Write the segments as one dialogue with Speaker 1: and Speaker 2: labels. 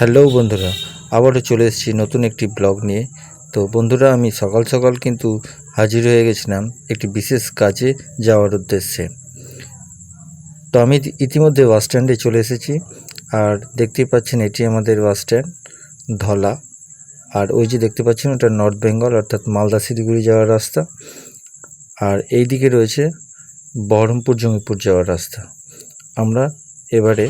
Speaker 1: Hello বন্ধুরা, আবারও চলে এসেছি নতুন একটি ব্লগ নিয়ে। তো বন্ধুরা, আমি সকাল সকাল কিন্তু হাজির হয়ে গেছিলাম একটি বিশেষ কাজে যাওয়ার উদ্দেশ্যে। তো আমি ইতিমধ্যে বাস স্ট্যান্ডে চলে এসেছি। আর দেখতেই পাচ্ছেন এটি আমাদের বাস স্ট্যান্ড ধলা। আর ওই যে দেখতে পাচ্ছেন ওটা নর্থ বেঙ্গল অর্থাৎ মালদা শিলিগুড়ি যাওয়ার রাস্তা। আর এই দিকে রয়েছে বহরমপুর জঙ্গিপুর যাওয়ার রাস্তা। আমরা এবারে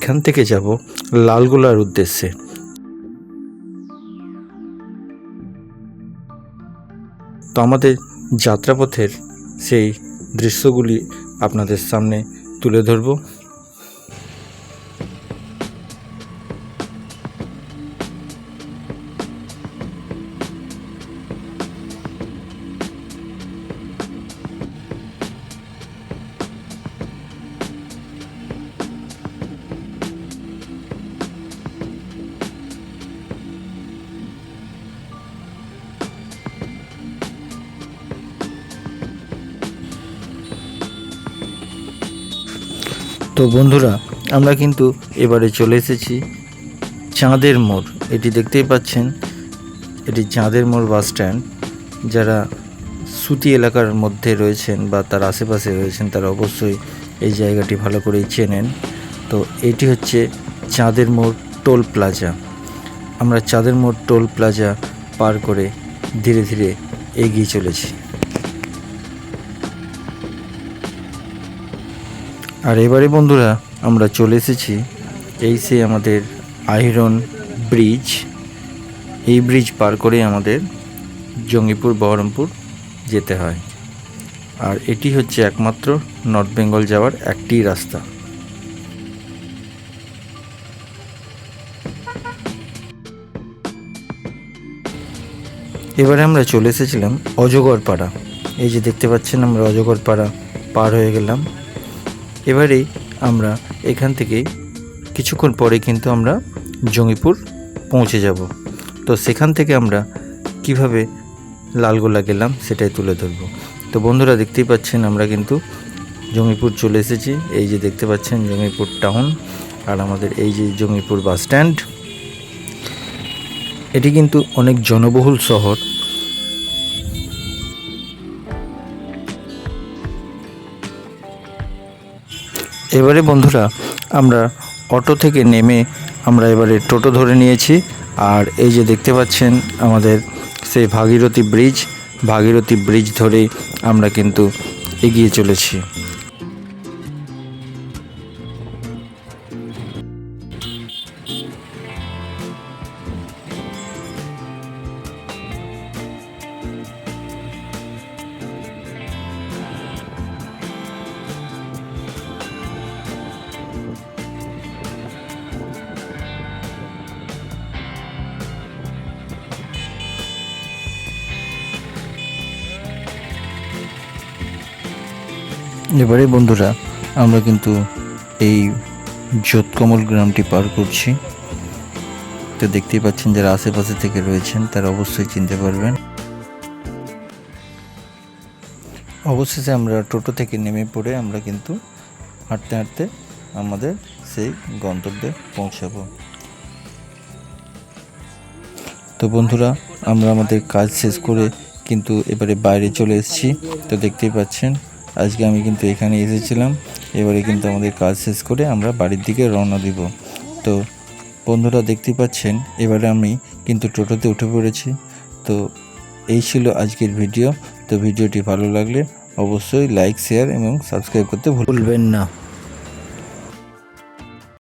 Speaker 1: এখান থেকে যাব লালগোলার উদ্দেশ্যে। তো আমাদের যাত্রাপথের সেই দৃশ্যগুলি আপনাদের সামনে তুলে ধরব। তো বন্ধুরা, আমরা কিন্তু এবারে চলে এসেছি চাঁদের মোড়। এটি দেখতেই পাচ্ছেন, এটি চাঁদের মোড় বাস স্ট্যান্ড। যারা সুতি এলাকার মধ্যে রয়েছেন বা তার আশেপাশে রয়েছেন তারা অবশ্যই এই জায়গাটি ভালো করেই চেনেন। তো এটি হচ্ছে চাঁদের মোড় টোল প্লাজা। আমরা চাঁদের মোড় টোল প্লাজা পার করে ধীরে ধীরে এগিয়ে চলেছি। আর এবারে বন্ধুরা, আমরা চলে এসেছি সেই আমাদের আইরন ব্রিজ। এই ব্রিজ পার করে আমাদের জঙ্গিপুর বহরমপুর যেতে হয়। আর এটি হচ্ছে একমাত্র নর্থ বেঙ্গল যাওয়ার একটি রাস্তা। এবারে আমরা চলে এসেছিলাম অজগরপাড়া। এই যে দেখতে পাচ্ছেন, আমরা অজগরপাড়া পার হয়ে গেলাম। এবারেই আমরা এখান থেকে কিছুক্ষণ পরে কিন্তু আমরা জঙ্গিপুর পৌঁছে যাব। তো সেখান থেকে আমরা কিভাবে লালগোলা গেলাম সেটাই তুলে ধরব। তো বন্ধুরা, দেখতেই পাচ্ছেন আমরা কিন্তু জঙ্গিপুর চলে এসেছি। এই যে দেখতে পাচ্ছেন জঙ্গিপুর টাউন আর আমাদের এই যে জঙ্গিপুর বাস স্ট্যান্ড। এটি কিন্তু অনেক জনবহুল শহর। এবারে বন্ধুরা, আমরা অটো থেকে নেমে আমরা এবারে টোটো ধরে নিয়েছি। আর এই যে দেখতে পাচ্ছেন আমাদের সেই ভাগীরথী ব্রিজ ধরেই আমরা কিন্তু এগিয়ে চলেছি। এবারে বন্ধুরা, আমরা কিন্তু এই যোতকমল গ্রামটি পার করছি। তো দেখতেই পাচ্ছেন, যারা আশেপাশে থেকে রয়েছেন তারা অবশ্যই চিনতে পারবেন। অবশেষে আমরা টোটো থেকে নেমে পড়ে আমরা কিন্তু হাঁটতে হাঁটতে আমাদের সেই গন্তব্যে পৌঁছাবো। তো বন্ধুরা, আমরা আমাদের কাজ শেষ করে কিন্তু এবারে বাইরে চলে এসেছি। তো দেখতেই পাচ্ছেন, আজকে আমি কিন্তু এখানে এসেছিলাম। এবারে কিন্তু আমাদের কাজ শেষ করে আমরা বাড়ির দিকে রওনা দিব। তো বন্ধুরা, দেখতেই পাচ্ছেন এবারে আমি কিন্তু টোটোতে উঠে পড়েছি। তো এই ছিল আজকের ভিডিও। তো ভিডিওটি ভালো লাগলে অবশ্যই লাইক, শেয়ার এবং সাবস্ক্রাইব করতে ভুলবেন না।